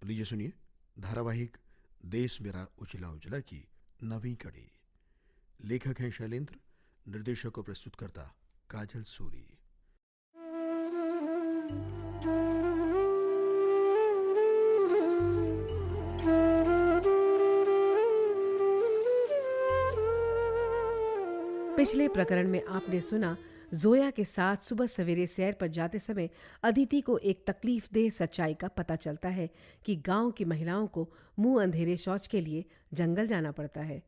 तो लीजिए सुनिए धारावाहिक देश मेरा उजला उजला की नवीं कड़ी। लेखक हैं शैलेंद्र, निर्देशक और प्रस्तुतकर्ता काजल सूरी। पिछले प्रकरण में आपने सुना जोया के साथ सुबह सवेरे सैर पर जाते समय अदिति को एक तकलीफदेह सच्चाई का पता चलता है कि गांव की महिलाओं को मुंह अंधेरे शौच के लिए जंगल जाना पड़ता है।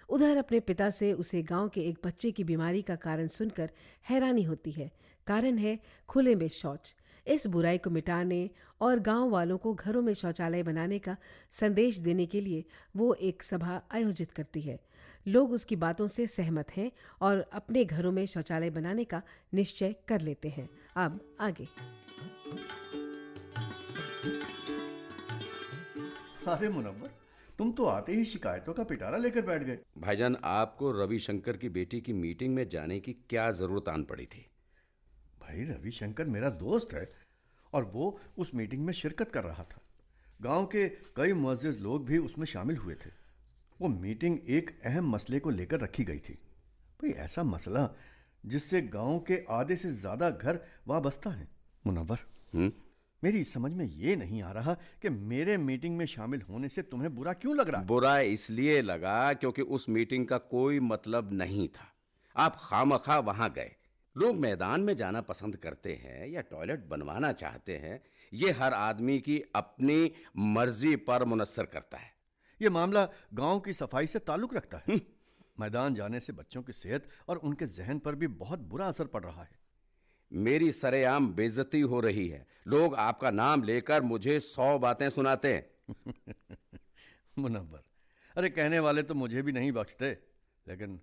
उधर अपने पिता से उसे गांव के एक बच्चे की बीमारी का कारण सुनकर हैरानी होती है। कारण है खुले में शौच। इस बुराई को मिटाने और गांव वालों को घरों में शौचालय बनाने का संदेश देने के लिए वो एक सभा आयोजित करती है। लोग उसकी बातों से सहमत हैं और अपने घरों में शौचालय बनाने का निश्चय कर लेते हैं। अब आगे। अरे मुनव्वर, तुम तो आते ही शिकायतों का पिटारा लेकर बैठ गए। भाईजान, आपको रविशंकर की बेटी की मीटिंग में जाने की क्या जरूरत आन पड़ी थी? भाई, रविशंकर मेरा दोस्त है और वो उस मीटिंग में शिरकत कर रहा था। गांव के कई मुअज़्ज़िज़ लोग भी उसमें शामिल हुए थे। वो मीटिंग एक अहम मसले को लेकर रखी गई थी। भाई, ऐसा मसला जिससे गांव के आधे से ज्यादा घर वाबस्ता हैं। मुनव्वर, मेरी समझ में ये नहीं आ रहा कि मेरे मीटिंग में शामिल होने से तुम्हें बुरा क्यों लग रहा? बुरा इसलिए लगा क्योंकि उस मीटिंग का कोई मतलब नहीं था। आप खामखा वहां गए। लोग मैदान में जाना पसंद करते हैं या टॉयलेट बनवाना चाहते हैं, ये हर आदमी की अपनी मर्जी पर मुनस्सर करता है। ये मामला गांव की सफाई से ताल्लुक रखता है। मैदान जाने से बच्चों की सेहत और उनके जहन पर भी बहुत बुरा असर पड़ रहा है। मेरी सरेआम बेइज्जती हो रही है। लोग आपका नाम लेकर मुझे 100 बातें सुनाते हैं। मुनव्वर, अरे कहने वाले तो मुझे भी नहीं बख्शते, लेकिन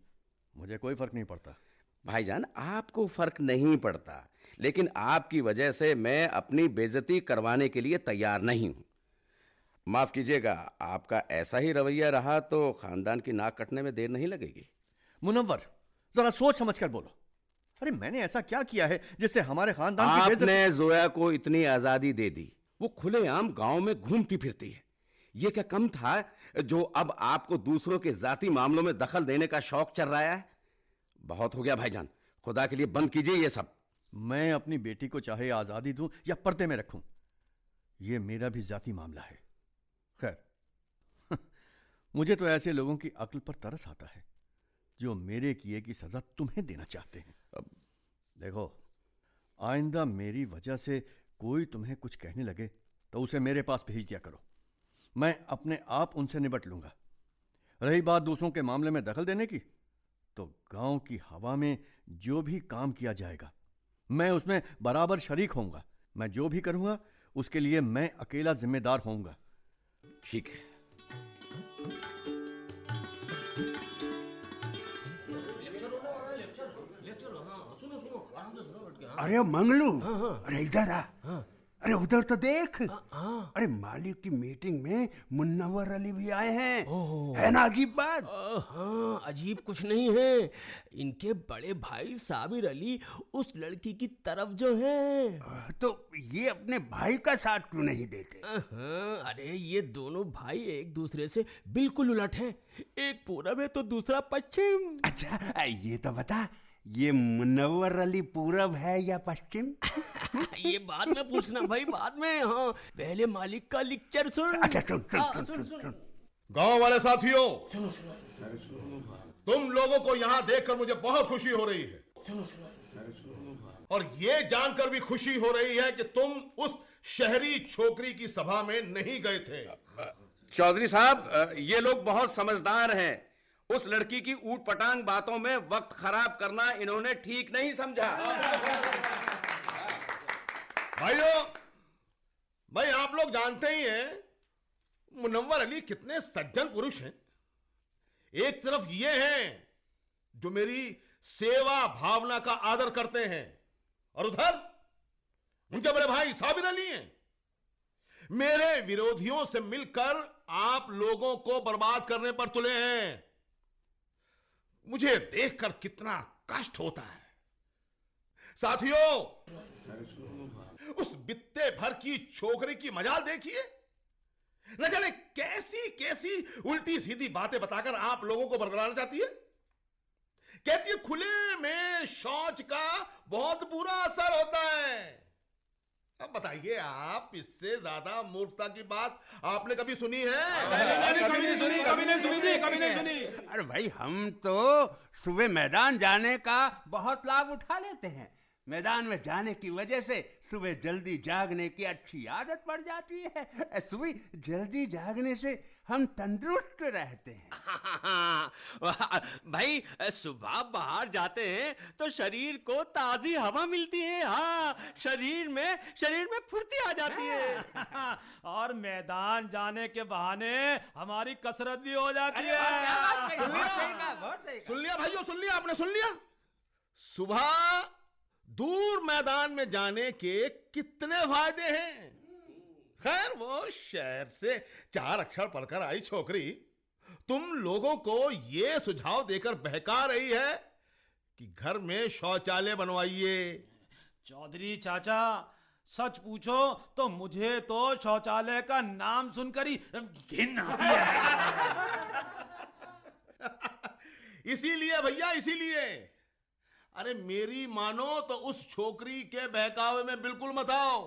मुझे कोई फर्क नहीं पड़ता। भाईजान, आपको फर्क नहीं पड़ता, लेकिन आपकी वजह से मैं अपनी बेइज्जती करवाने के लिए तैयार नहीं हूं। माफ कीजिएगा, आपका ऐसा ही रवैया रहा तो खानदान की नाक कटने में देर नहीं लगेगी। मुनव्वर, जरा सोच समझ कर बोलो। अरे मैंने ऐसा क्या किया है जिससे हमारे खानदान की आपने जोया को इतनी आजादी दे दी, वो खुलेआम गांव में घूमती फिरती है। ये क्या कम था जो अब आपको दूसरों के जाती मामलों में दखल देने का शौक चल रहा है? बहुत हो गया भाईजान, खुदा के लिए बंद कीजिए ये सब। मैं अपनी बेटी को चाहे आजादी दूं या पर्दे में रखूं, यह मेरा भी जाती मामला है। खैर, मुझे तो ऐसे लोगों की अक्ल पर तरस आता है जो मेरे किए की सजा तुम्हें देना चाहते हैं। अब देखो, आइंदा मेरी वजह से कोई तुम्हें कुछ कहने लगे तो उसे मेरे पास भेज दिया करो। मैं अपने आप उनसे निपट लूंगा। रही बात दूसरों के मामले में दखल देने की, तो गांव की हवा में जो भी काम किया जाएगा मैं उसमें बराबर शरीक होऊंगा। मैं जो भी करूंगा उसके लिए मैं अकेला जिम्मेदार होऊंगा। ठीक है। अरे मंगलू, अरे इधर आ। अरे उधर तो देख। अरे मालिक की मीटिंग में मुन्नवर अली भी आए हैं। है ना अजीब बात? हाँ, अजीब कुछ नहीं है। इनके बड़े भाई साबिर अली उस लड़की की तरफ जो है। तो ये अपने भाई का साथ क्यों नहीं देते? अरे ये दोनों भाई एक दूसरे से बिल्कुल उलट हैं। एक पूरब है तो दूसरा पश्चिम। अच्छा, ये तो बता, ये मुन्नवर अली पूरब है या पश्चिम? ये बाद में पूछना भाई, बाद में। हाँ, पहले मालिक का लेक्चर सुन। अच्छा, सुन। गांव वाले साथियों, सुनो। तुम लोगों को यहाँ देखकर मुझे बहुत खुशी हो रही है। सुनो। और ये जानकर भी खुशी हो रही है कि तुम उस शहरी छोकरी की सभा में नहीं गए थे। चौधरी साहब, ये लोग बहुत समझदार हैं। उस लड़की की ऊट पटांग बातों में वक्त खराब करना इन्होंने ठीक नहीं समझा। भाइयों, भाई आप लोग जानते ही हैं मुनव्वर अली कितने सज्जन पुरुष हैं। एक तरफ ये हैं जो मेरी सेवा भावना का आदर करते हैं, और उधर उनके बड़े भाई साबिर अली हैं। मेरे विरोधियों से मिलकर आप लोगों को बर्बाद करने पर तुले हैं। मुझे देखकर कितना कष्ट होता है। साथियों, उस बित्ते भर की छोकरी की मजाल देखिए। न जाने कैसी कैसी उल्टी सीधी बातें बताकर आप लोगों को बरगलाना चाहती है। कहती है खुले में शौच का बहुत बुरा असर होता है। अब बताइए, आप इससे ज्यादा मूर्खता की बात आपने कभी सुनी है? कभी नहीं सुनी, कभी नहीं सुनी जी, कभी नहीं सुनी। अरे भाई, हम तो सुबह मैदान जाने का बहुत लाभ उठा लेते हैं। मैदान में जाने की वजह से सुबह जल्दी जागने की अच्छी आदत पड़ जाती है। सुबह जल्दी जागने से हम तंदुरुस्त रहते हैं। भाई, सुबह बाहर जाते हैं तो शरीर को ताजी हवा मिलती है। हाँ, शरीर में फुर्ती आ जाती है। और मैदान जाने के बहाने हमारी कसरत भी हो जाती है। सुन लिया भाइयों, सुन लिया, आपने सुन लिया। सुबह दूर मैदान में जाने के कितने फायदे हैं। खैर, वो शहर से 4 अक्षर पढ़कर आई छोकरी तुम लोगों को ये सुझाव देकर बहका रही है कि घर में शौचालय बनवाइए। चौधरी चाचा, सच पूछो तो मुझे तो शौचालय का नाम सुनकर ही घिन आती है। इसीलिए भैया, इसीलिए अरे मेरी मानो तो उस छोकरी के बहकावे में बिल्कुल मत आओ।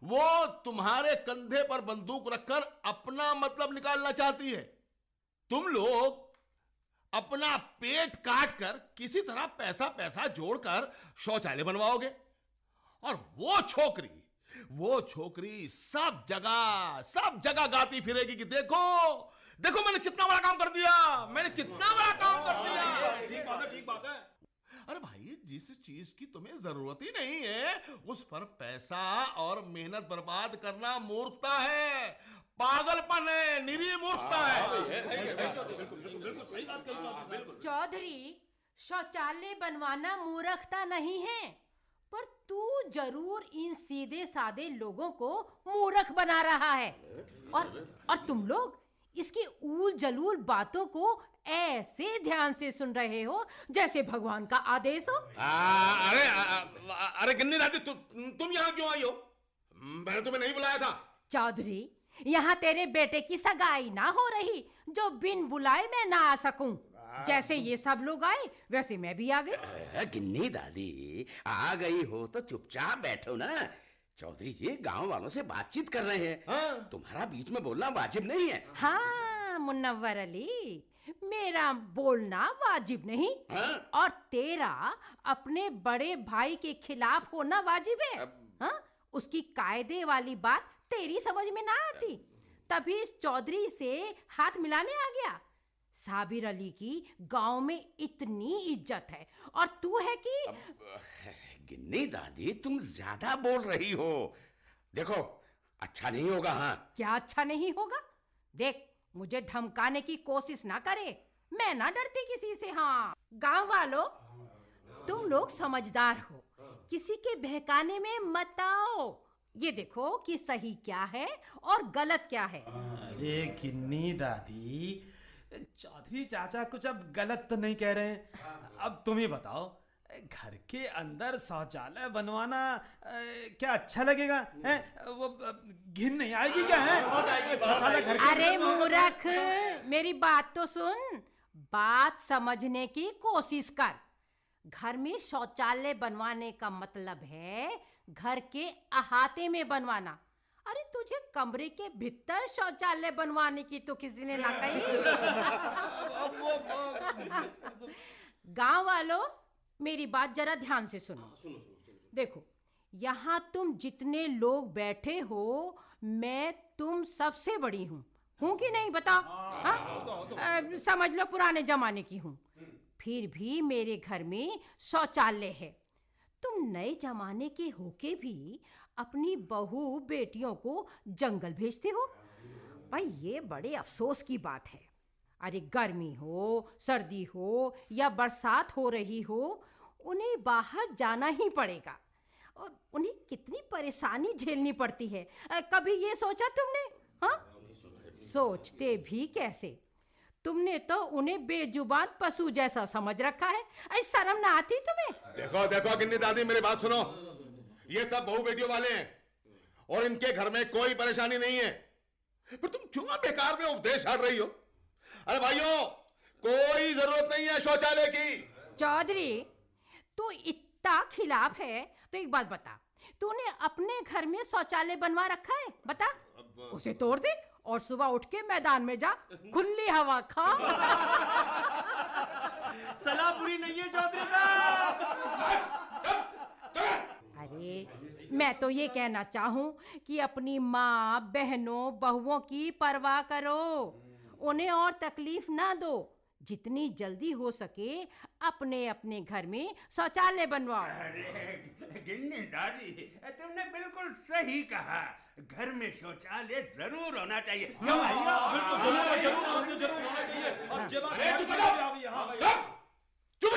वो तुम्हारे कंधे पर बंदूक रखकर अपना मतलब निकालना चाहती है। तुम लोग अपना पेट काट कर किसी तरह पैसा जोड़कर शौचालय बनवाओगे, और वो छोकरी सब जगह गाती फिरेगी कि देखो मैंने कितना बड़ा काम कर दिया, ठीक बात है। अरे भाई, जिस चीज की तुम्हें जरूरत ही नहीं है उस पर पैसा और मेहनत बर्बाद करना मूर्खता है, पागलपन है, निरी मूर्खता है। चौधरी, शौचालय बनवाना मूर्खता नहीं है, पर तू जरूर इन सीधे साधे लोगों को मूर्ख बना रहा है। और तुम लोग इसकी ऊल जलूल बातों को ऐसे ध्यान से सुन रहे हो जैसे भगवान का आदेश हो। अरे गिन्नी दादी, तुम यहाँ क्यों आई हो? मैंने तुम्हें नहीं बुलाया था। चौधरी, यहाँ तेरे बेटे की सगाई ना हो रही जो बिन बुलाए मैं ना आ सकूं। जैसे ये सब लोग आए वैसे मैं भी आ गई। गिन्नी दादी, आ गई हो तो चुपचाप बैठो ना। चौधरी जी गांव वालों से बातचीत कर रहे हैं। हाँ? तुम्हारा बीच में बोलना वाजिब नहीं है। हाँ मुनव्वर अली, मेरा बोलना वाजिब नहीं। हाँ? और तेरा अपने बड़े भाई के खिलाफ होना वाजिब है। हाँ? उसकी कायदे वाली बात तेरी समझ में ना आती, तभी इस चौधरी से हाथ मिलाने आ गया। साबिर अली की गांव में इतनी इज्जत है और तू है कि गिन्नी दादी, तुम ज्यादा बोल रही हो। देखो, अच्छा नहीं होगा। हाँ, क्या अच्छा नहीं होगा? देख, मुझे धमकाने की कोशिश ना करे, मैं ना डरती किसी से। हाँ, गांव वालों, तुम लोग समझदार हो, किसी के बहकाने में मत आओ। ये देखो कि सही क्या है और गलत क्या है। अरे गिन्नी दादी, चौधरी चाचा कुछ अब गलत तो नहीं कह रहे हैं। अब तुम ही बताओ, घर के अंदर शौचालय बनवाना क्या अच्छा लगेगा? है वो घिन नहीं आएगी क्या? है शौचालय घर के अरे मूर्ख, मेरी बात तो सुन, बात समझने की कोशिश कर। घर में शौचालय बनवाने का मतलब है घर के अहाते में बनवाना। अरे तुझे कमरे के भीतर शौचालय बनवाने की तो किसी ने ना कही। गांव वालों, मेरी बात जरा ध्यान से सुनो। देखो, यहाँ तुम जितने लोग बैठे हो, मैं तुम सबसे बड़ी हूँ कि नहीं बताओ? हाँ? समझ लो पुराने जमाने की हूँ। फिर भी मेरे घर में शौचालय है। तुम नए जमाने के होके भी अपनी बहू बेटियों को जंगल भेजते हो। भाई, ये बड़े अफसोस की बात है। अरे गर्मी हो, सर्दी हो या बरसात हो रही हो, उन्हें बाहर जाना ही पड़ेगा और उन्हें कितनी परेशानी झेलनी पड़ती है। कभी ये सोचा तुमने? हाँ, सोचते भी कैसे? तुमने तो उन्हें बेजुबान पशु जैसा समझ रखा है। ऐसी शर्म ना आती तुम्हें? देखो देखो गिन्नी दादी, मेरी बात सुनो। ये सब बहू बेटियों वाले हैं और इनके घर में कोई परेशानी नहीं है। पर तुम क्यों बेकार में उपदेश हार रही हो? अरे भाइयों, कोई जरूरत नहीं है शौचालय की। चौधरी, तू इतना खिलाफ है तो एक बात बता, तूने अपने घर में शौचालय बनवा रखा है? बता। उसे तोड़ दे और सुबह उठ के मैदान में जा, खुली हवा खा। सलाह बुरी नहीं है चौधरी साहब। अरे मैं तो ये कहना चाहूं कि अपनी माँ, बहनों, बहुओं की परवाह करो, उन्हें और तकलीफ ना दो। जितनी जल्दी हो सके अपने अपने घर में शौचालय बनवाओ। अरे गिन्नी दादी, तुमने बिल्कुल सही कहा। घर में शौचालय जरूर होना चाहिए। क्यों भैया? चुप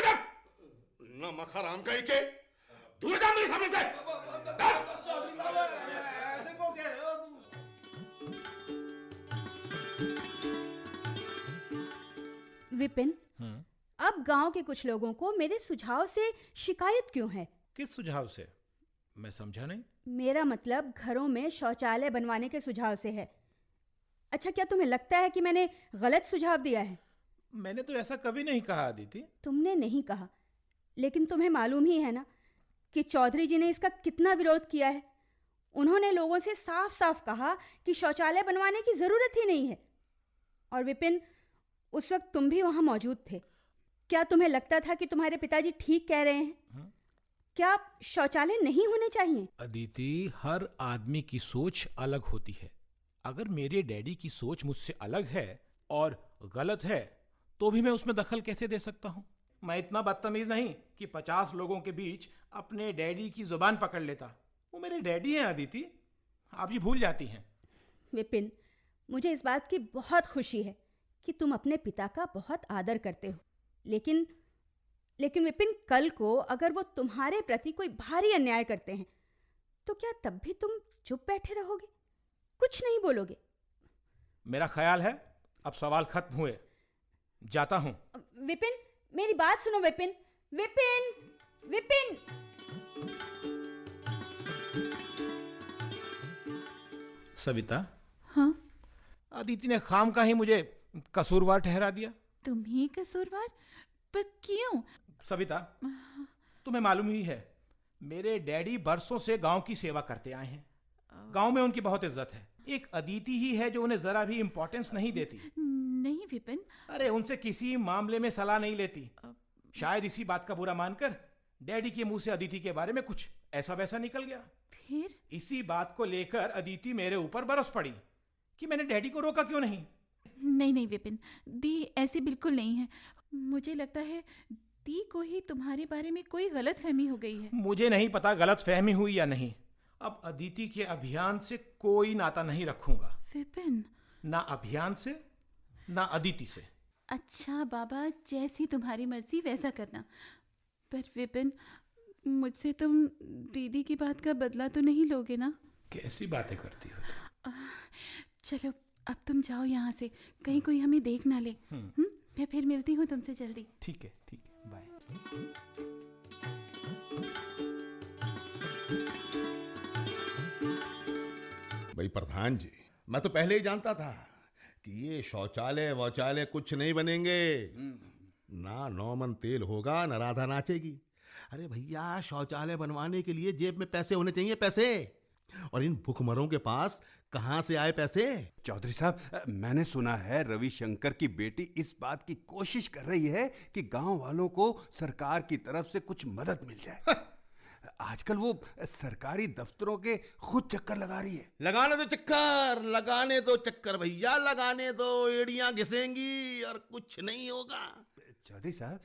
नमक हराम कहीं के, दूर जा मेरे सामने से। चौधरी साहब, ऐसे को कह रहे हो? विपिन, अब गांव के कुछ लोगों को मेरे सुझाव से शिकायत क्यों है? किस सुझाव से? मैं समझा नहीं। मेरा मतलब घरों में शौचालय बनवाने के सुझाव से है। अच्छा, क्या तुम्हें लगता है कि मैंने गलत सुझाव दिया है? मैंने तो ऐसा कभी नहीं कहा अदिति। तुमने नहीं कहा, लेकिन तुम्हें मालूम ही है ना कि चौधरी जी ने इसका कितना विरोध किया है। उन्होंने लोगों से साफ साफ कहा कि शौचालय बनवाने की जरूरत ही नहीं है। और विपिन, उस वक्त तुम भी वहां मौजूद थे। क्या तुम्हें लगता था कि तुम्हारे पिताजी ठीक कह रहे हैं? क्या शौचालय नहीं होने चाहिए? अदिति, हर आदमी की सोच अलग होती है। अगर मेरे डैडी की सोच मुझसे अलग है और गलत है तो भी मैं उसमें दखल कैसे दे सकता हूँ? मैं इतना बदतमीज नहीं कि 50 लोगों के बीच अपने डैडी की जुबान पकड़ लेता। वो मेरे डैडी हैं अदिति, आप जी भूल जाती हैं। विपिन, मुझे इस बात की बहुत खुशी है कि तुम अपने पिता का बहुत आदर करते हो। लेकिन विपिन, कल को अगर वो तुम्हारे प्रति कोई भारी अन्याय करते हैं तो क्या तब भी तुम चुप बैठे रहोगे, कुछ नहीं बोलोगे? मेरा ख्याल है अब सवाल खत्म हुए, जाता हूं। विपिन, मेरी बात सुनो। विपिन, विपिन, विपिन। सविता। हाँ? अदिति ने खाम का ही मुझे कसूरवार ठहरा दिया। तुम ही कसूरवार? पर क्यों? सविता, तुम्हें मालूम ही है, मेरे डैडी बरसों से गांव की सेवा करते आए हैं। गांव में उनकी बहुत इज्जत है। एक अदिति ही है जो उन्हें जरा भी इंपॉर्टेंस नहीं देती। नहीं विपिन। अरे उनसे किसी मामले में सलाह नहीं लेती। शायद इसी बात का बुरा मानकर डैडी के मुंह से अदिति के बारे में कुछ ऐसा वैसा निकल गया। फिर इसी बात को लेकर अदिति मेरे ऊपर बरस पड़ी कि मैंने डैडी को रोका क्यों नहीं। नहीं विपिन, दी ऐसी बिल्कुल नहीं है। मुझे लगता है दी को ही तुम्हारे बारे में कोई गलत फहमी हो गई है। मुझे नहीं पता गलत फहमी हुई या नहीं। अब अदिति के अभियान से कोई नाता नहीं रखूंगा। विपिन, ना अभियान से ना अदिति से। अच्छा बाबा, जैसी तुम्हारी मर्जी वैसा करना। पर विपिन, मुझसे तुम दीदी की बात का बदला तो नहीं लोगे ना? कैसी बातें करती हो? चलो अब तुम जाओ यहाँ से, कहीं कोई हमें देख ना ले। मैं फिर मिलती हूँ तुमसे जल्दी। ठीक है, बाय। भाई प्रधान जी, मैं तो पहले ही जानता था कि ये शौचालय वौचालय कुछ नहीं बनेंगे। ना 9 मन तेल होगा, ना राधा नाचेगी। अरे भैया, शौचालय बनवाने के लिए जेब में पैसे होने चाहिए, पैसे। और इन भूखमरों के पास कहां से आए पैसे? चौधरी साहब, मैंने सुना है रविशंकर की बेटी इस बात की कोशिश कर रही है कि गांव वालों को सरकार की तरफ से कुछ मदद मिल जाए। आजकल वो सरकारी दफ्तरों के खुद चक्कर लगा रही है। लगाने दो चक्कर भैया, लगाने दो। एड़ियां घिसेंगी और कुछ नहीं होगा। चौधरी साहब,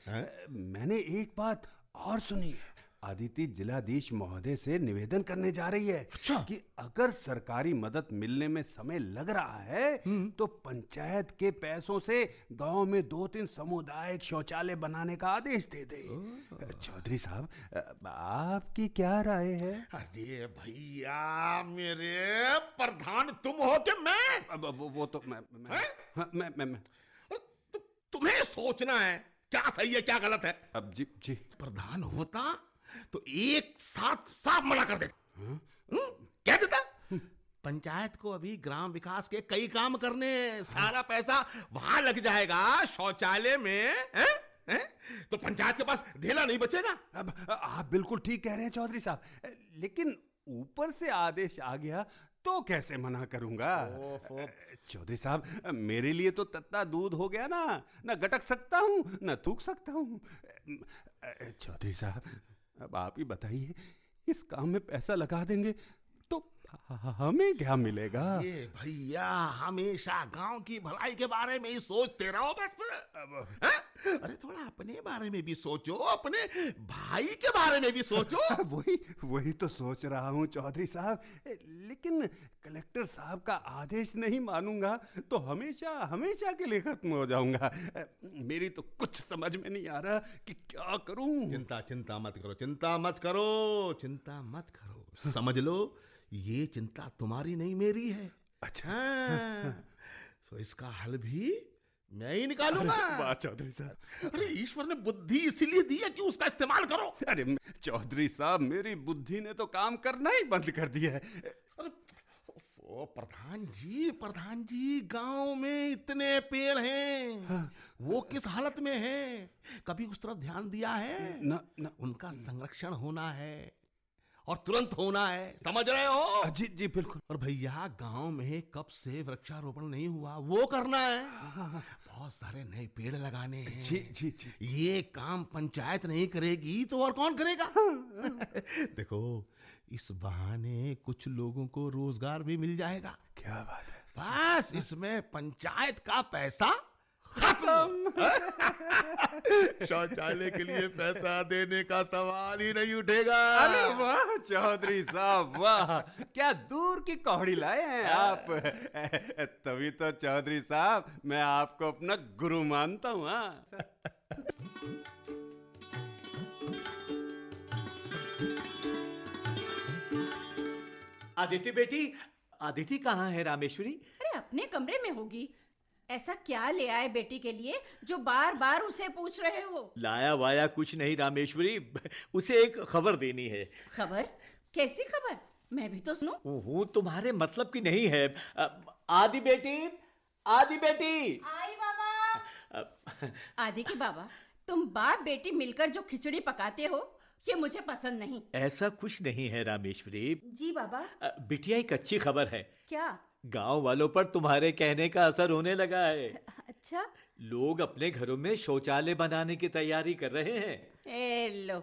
मैंने एक बात और सुनी है। अदिति जिलाधीश महोदय से निवेदन करने जा रही है। अच्छा? कि अगर सरकारी मदद मिलने में समय लग रहा है तो पंचायत के पैसों से गांव में 2-3 सामुदायिक शौचालय बनाने का आदेश दे दे। चौधरी साहब, आपकी क्या राय है? अरे भैया, मेरे प्रधान तुम हो कि मैं? वो तो मैं तुम्हें सोचना है क्या सही है क्या गलत है। अब जी प्रधान होता तो एक साथ साफ मना कर देता। कह देता पंचायत को अभी ग्राम विकास के कई काम करने हैं। सारा पैसा वहां लग जाएगा शौचालय में, हैं? तो पंचायत के पास ढेला नहीं बचेगा। आप बिल्कुल ठीक कह रहे हैं चौधरी साहब, लेकिन ऊपर से आदेश आ गया तो कैसे मना करूंगा। चौधरी साहब, मेरे लिए तो तत्ता दूध हो गया ना, न गटक सकता हूँ न थूक सकता हूँ। चौधरी साहब, अब आप ही बताइए, इस काम में पैसा लगा देंगे तो हमें क्या मिलेगा? ये भैया हमेशा गांव की भलाई के बारे में ही सोचते रहो बस। अरे थोड़ा अपने बारे में भी सोचो, अपने भाई के बारे में भी सोचो। वही तो सोच रहा हूँ चौधरी साहब, लेकिन कलेक्टर साहब का आदेश नहीं मानूंगा तो हमेशा हमेशा के लिए खत्म हो जाऊंगा। मेरी तो कुछ समझ में नहीं आ रहा कि क्या करूं। चिंता मत करो, चिंता मत करो, चिंता मत करो। समझ लो ये चिंता तुम्हारी नहीं मेरी है। अच्छा, तो इसका हल भी मैं ही निकालूंगा। वाह चौधरी साहब। अरे ईश्वर ने बुद्धि इसीलिए दी है कि उसका इस्तेमाल करो। अरे चौधरी साहब, मेरी बुद्धि ने तो काम करना ही बंद कर दिया है। अरे ओ प्रधान जी, गांव में इतने पेड़ हैं, वो किस हालत में हैं? कभी उस तरफ ध्यान दिया है? न, उनका संरक्षण होना है और तुरंत होना है, समझ रहे हो? जी जी बिल्कुल। और भैया गांव में कब से वृक्षारोपण नहीं हुआ, वो करना है। बहुत सारे नए पेड़ लगाने हैं। जी जी जी। ये काम पंचायत नहीं करेगी तो और कौन करेगा? देखो, इस बहाने कुछ लोगों को रोजगार भी मिल जाएगा। क्या बात है। बस इसमें पंचायत का पैसा खत्म। शौचालय के लिए पैसा देने का सवाल ही नहीं उठेगा। अरे वाह चौधरी साहब, वाह, क्या दूर की कौड़ी लाए हैं आप। तभी तो चौधरी साहब, मैं आपको अपना गुरु मानता हूँ। आदिति बेटी, आदिति कहाँ है रामेश्वरी? अरे अपने कमरे में होगी। ऐसा क्या ले आए बेटी के लिए जो बार बार उसे पूछ रहे हो? लाया वाया कुछ नहीं रामेश्वरी, उसे एक खबर देनी है। खबर? कैसी खबर? मैं भी तो सुनूं। ओहो, तुम्हारे मतलब की नहीं है। आदि बेटी, आदि बेटी। आई बाबा। आदि की बाबा, तुम बाप बेटी मिलकर जो खिचड़ी पकाते हो ये मुझे पसंद नहीं। ऐसा कुछ नहीं है रामेश्वरी। जी बाबा। बिटिया, एक अच्छी खबर है। क्या? गांव वालों पर तुम्हारे कहने का असर होने लगा है। अच्छा? लोग अपने घरों में शौचालय बनाने की तैयारी कर रहे हैं। ए लो,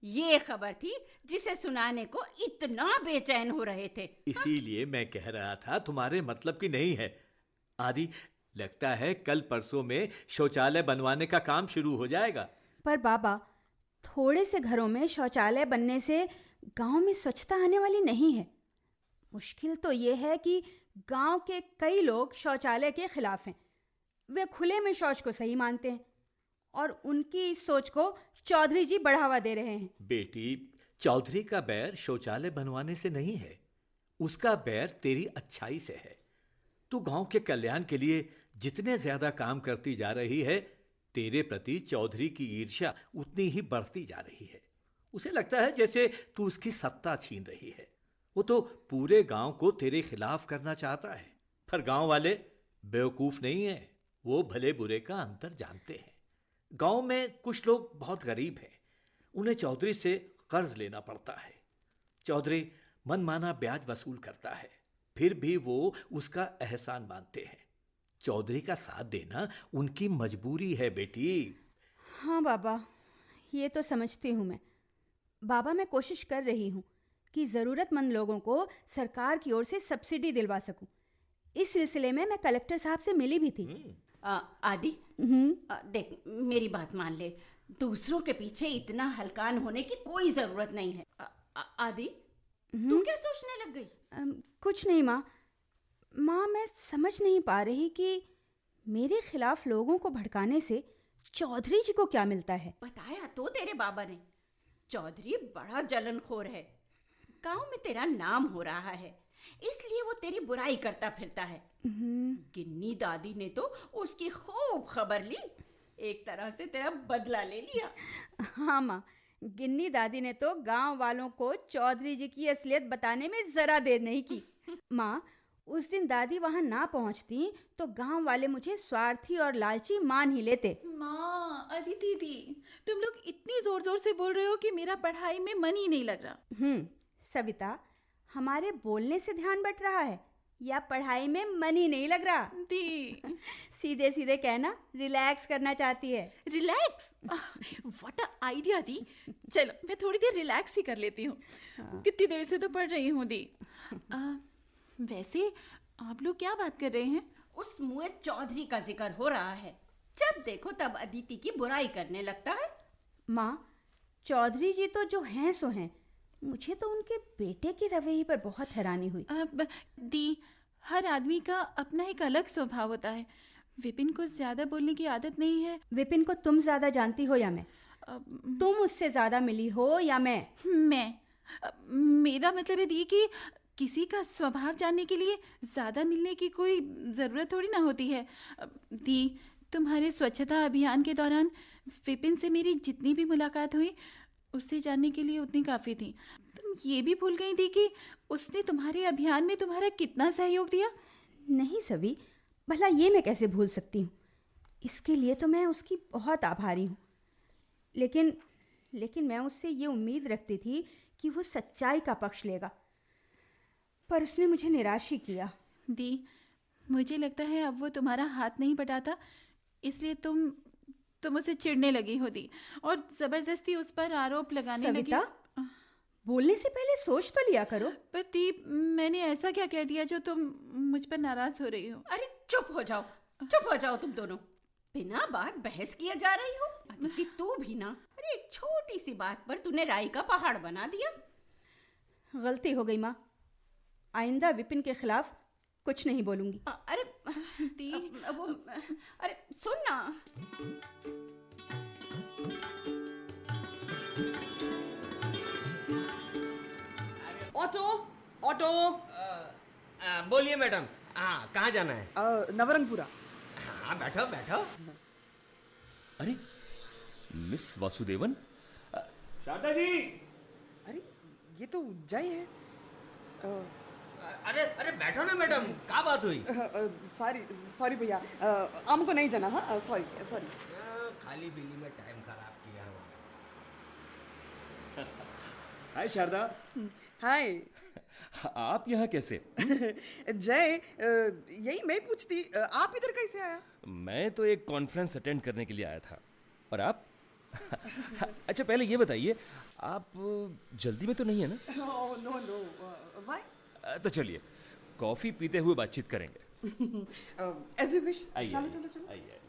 ये खबर थी जिसे सुनाने को इतना बेचैन हो रहे थे। इसीलिए मैं कह रहा था तुम्हारे मतलब की नहीं है। आदि, लगता है कल परसों में शौचालय बनवाने का काम शुरू हो जाएगा। पर बाबा, थोड़े से घरों में शौचालय बनने से गांव में स्वच्छता आने वाली नहीं है। मुश्किल तो ये है कि गांव के कई लोग शौचालय के खिलाफ हैं। वे खुले में शौच को सही मानते हैं और उनकी इस सोच को चौधरी जी बढ़ावा दे रहे हैं। बेटी, चौधरी का बैर शौचालय बनवाने से नहीं है, उसका बैर तेरी अच्छाई से है। तू गांव के कल्याण के लिए जितने ज्यादा काम करती जा रही है, तेरे प्रति चौधरी की ईर्ष्या उतनी ही बढ़ती जा रही है। उसे लगता है जैसे तू उसकी सत्ता छीन रही है। वो तो पूरे गांव को तेरे खिलाफ करना चाहता है, पर गांव वाले बेवकूफ नहीं है, वो भले बुरे का अंतर जानते हैं। गांव में कुछ लोग बहुत गरीब हैं, उन्हें चौधरी से कर्ज लेना पड़ता है। चौधरी मनमाना ब्याज वसूल करता है, फिर भी वो उसका एहसान मानते हैं। चौधरी का साथ देना उनकी मजबूरी है बेटी। हाँ बाबा, ये तो समझती हूँ मैं। बाबा, मैं कोशिश कर रही हूँ कि ज़रूरतमंद लोगों को सरकार की ओर से सब्सिडी दिलवा सकूं। इस सिलसिले में मैं कलेक्टर साहब से मिली भी थी। आदि, देख, मेरी बात मान ले। दूसरों के पीछे इतना हलकान होने की कोई ज़रूरत नहीं है। आदि, तू क्या सोचने लग गई? कुछ नहीं माँ। मैं समझ नहीं पा रही कि मेरे खिलाफ लोगों को भड़काने से चौधरी जी को क्या मिलता है। बताया तो तेरे बाबा ने, चौधरी बड़ा जलनखोर है। गांव में तेरा नाम हो रहा है, इसलिए वो तेरी बुराई करता फिरता है। गिन्नी दादी ने तो उसकी खूब खबर ली, एक तरह से तेरा बदला ले लिया। हाँ माँ, गिन्नी दादी ने तो गांव वालों को चौधरी जी की असलियत बताने में जरा देर नहीं की। माँ, उस दिन दादी वहाँ ना पहुँचती तो गांव वाले मुझे स्वार्थी और लालची मान ही लेते। माँ, अदिति दी, तुम लोग इतनी जोर जोर से बोल रहे हो कि मेरा पढ़ाई में मन ही नहीं लग रहा। सविता, हमारे बोलने से ध्यान बट रहा है या पढ़ाई में मन ही नहीं लग रहा? दी, सीधे सीधे कहना, रिलैक्स करना चाहती है। रिलैक्स? व्हाट अ आइडिया दी। चलो मैं थोड़ी देर रिलैक्स ही कर लेती हूँ। कितनी देर से तो पढ़ रही हूँ दी। वैसे आप लोग क्या बात कर रहे हैं? उस मुए चौधरी का जिक्र हो रहा है। जब देखो तब अदिति की बुराई करने लगता है। माँ, चौधरी जी तो जो हैं सो हैं, मुझे तो उनके बेटे के रवैये पर बहुत हैरानी हुई। दी, हर आदमी का अपना एक अलग स्वभाव होता है। विपिन को ज्यादा बोलने की आदत नहीं है। विपिन को तुम ज्यादा जानती हो या मैं? तुम उससे ज्यादा मिली हो या मैं? मेरा मतलब है दी कि किसी का स्वभाव जानने के लिए ज्यादा मिलने की कोई जरूरत थोड़ी ना होती है। दी, तुम्हारे स्वच्छता अभियान के दौरान विपिन से मेरी जितनी भी मुलाकात हुई उससे जानने के लिए उतनी काफ़ी थी। तुम ये भी भूल गई थी कि उसने तुम्हारे अभियान में तुम्हारा कितना सहयोग दिया। नहीं सभी, भला ये मैं कैसे भूल सकती हूँ? इसके लिए तो मैं उसकी बहुत आभारी हूँ। लेकिन मैं उससे ये उम्मीद रखती थी कि वो सच्चाई का पक्ष लेगा, पर उसने मुझे निराश ही किया। दी, मुझे लगता है अब वो तुम्हारा हाथ नहीं बटाता, इसलिए तुम उसे चिढ़ने लगी हो दी और जबरदस्ती उस पर आरोप लगाने लगी। बोलने से पहले सोच तो लिया करो। पर दी, मैंने ऐसा क्या कह दिया जो तुम मुझ पर नाराज हो रही हो? अरे चुप हो जाओ तुम दोनों। बिना बात बहस किया जा रही हो। अदिति, तू भी ना। अरे एक छोटी सी बात पर तूने राई का पहाड़ बना दिया। गलती हो गई माँ, आइंदा विपिन के खिलाफ कुछ नहीं बोलूंगी। अरे दी, अरे सुन ना। ऑटो। बोलिए मैडम। हाँ, कहाँ जाना है? नवरंगपुरा। हाँ, बैठो। अरे मिस वासुदेवन। शारदा जी। अरे ये तो जय है। अरे बैठो ना मैडम, क्या बात हुई? सॉरी भैया, हमको नहीं जाना। हाँ सॉरी। खाली बिल्ली में टाइम खराब किया हमारा। हाय शारदा। हाय। आप यहाँ कैसे? जय, यही मैं पूछती, आप इधर कैसे आया? मैं तो एक कॉन्फ्रेंस अटेंड करने के लिए आया था। और आप? अच्छा पहले ये बताइए, आप जल्दी में तो नहीं है ना? No, why? तो चलिए कॉफी पीते हुए बातचीत करेंगे। As you wish. चलो। आइए।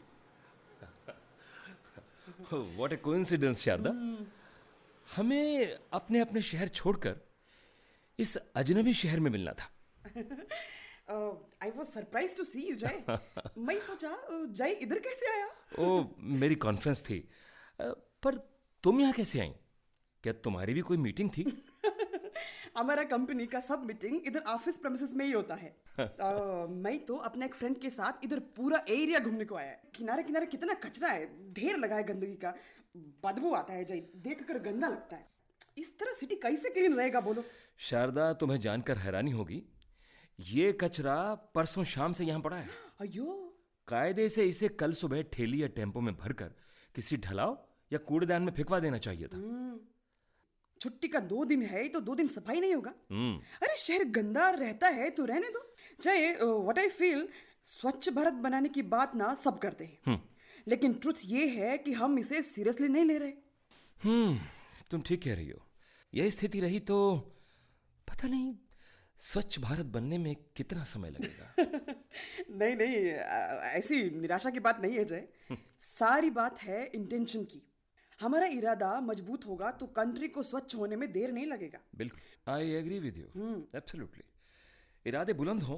What a coincidence Sharda. हमें अपने अपने शहर छोड़कर इस अजनबी शहर में मिलना था। I was surprised to see you Jay. मैं सोचा जय इधर कैसे आया? ओ, मेरी कॉन्फ्रेंस थी। पर तुम यहाँ कैसे आई? क्या तुम्हारी भी कोई मीटिंग थी? हमारा कंपनी का सब मीटिंग इधर ऑफिस प्रेमिसेस में ही होता है। मैं तो अपने एक फ्रेंड के साथ इधर पूरा एरिया घूमने को आया है। किनारे कितना कचरा है, ढेर लगा है गंदगी का, बदबू आता है जय, देखकर गंदा लगता है। इस तरह सिटी कैसे क्लीन रहेगा बोलो? शारदा, तुम्हें जानकर हैरानी होगी, ये कचरा परसों शाम से यहाँ पड़ा है। अयो। कायदे से इसे कल सुबह ठेली या टेम्पो में भरकर किसी ढलाव या कूड़ेदान में फेंकवा देना चाहिए था। छुट्टी का 2 दिन है तो 2 दिन सफाई नहीं होगा? अरे शहर गंदा रहता है तो रहने दो। चाहे व्हाट आई फील, स्वच्छ भारत बनाने की बात ना सब करते हैं, लेकिन ट्रुथ ये है कि हम इसे सीरियसली नहीं ले रहे। तुम ठीक कह रही हो। यह स्थिति रही तो पता नहीं स्वच्छ भारत बनने में कितना समय लगेगा। नहीं, ऐसी निराशा की बात नहीं है जय। सारी बात है इंटेंशन की। हमारा इरादा मजबूत होगा तो कंट्री को स्वच्छ होने में देर नहीं लगेगा। बिल्कुल, I agree with you, absolutely. इरादे बुलंद हो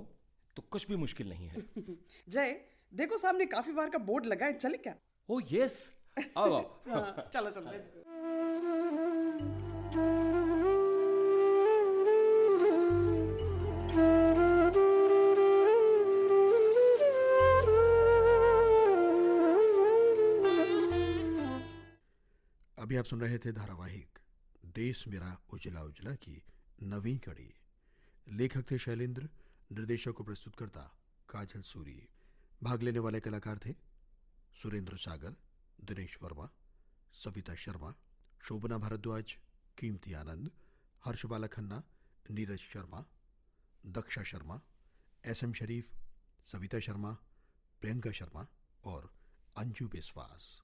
तो कुछ भी मुश्किल नहीं है। जय, देखो सामने काफी बार का बोर्ड लगा है, चले क्या? ओ यस, आओ। चलो। अभी आप सुन रहे थे धारावाहिक देश मेरा उजला उजला की नवीं कड़ी। लेखक थे शैलेंद्र, निर्देशक को प्रस्तुत करता काजल सूरी। भाग लेने वाले कलाकार थे सुरेंद्र सागर, दिनेश वर्मा, सविता शर्मा, शोभना भारद्वाज, कीमती आनंद, हर्षबाला खन्ना, नीरज शर्मा, दक्षा शर्मा, एसएम शरीफ, सविता शर्मा, प्रियंका शर्मा और अंजू बिस्वास।